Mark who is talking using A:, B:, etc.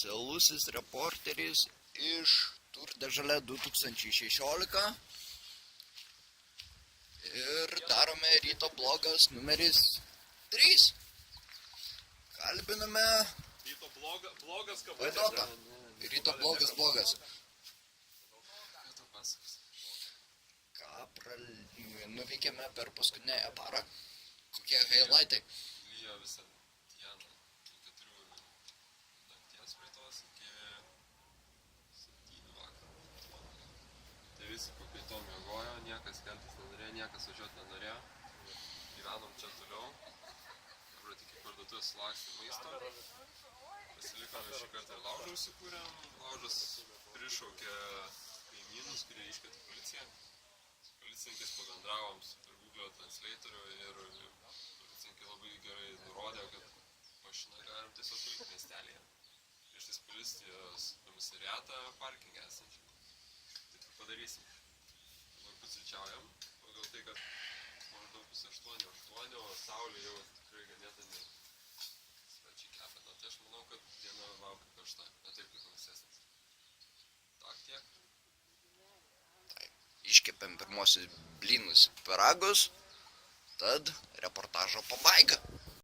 A: specialusis reporteris iš Tour de Žalia 2016 ir darome ryto blogas numeris 3. Kalbiname
B: Ryto blogas
A: Vaidotą. Ryto blogas. Ką nuveikėme per paskutinę parą? Kokie highlightai?
B: Lyjo visą dieną, nuo 4 nakties praeitos iki 7 vakaro. Tai visi pakaitom miegojo, niekas keltis nenorėjo, niekas važiuoti nenorėjo. Gyvenom čia toliau. Dabar tik į parduotuvę sulaksti maisto. Pasilikom šį kartą ir laužą užsikūrėm. Laužas prišaukė kaimynus, kurie iškvietė policiją. Su policininkais pabendravom per Google translatorių ir policininkai labai gerai nurodė, kad mašiną galim tiesiog palikti miestelėje. Prieštais policijos komisariatą parkingą esančią. Tai tik padarysim. Dabar pusryčiaujam, pagal tai, kad maždaug pusė 8, o saulė jau tikrai ganėtinai sparčiai kepina. Tai aš manau, kad diena laukia karšta, ne taip kaip ankstesnis. Tak tiek.
A: Iškepėm pirmosius blynus pyragus, tad reportažo pabaiga.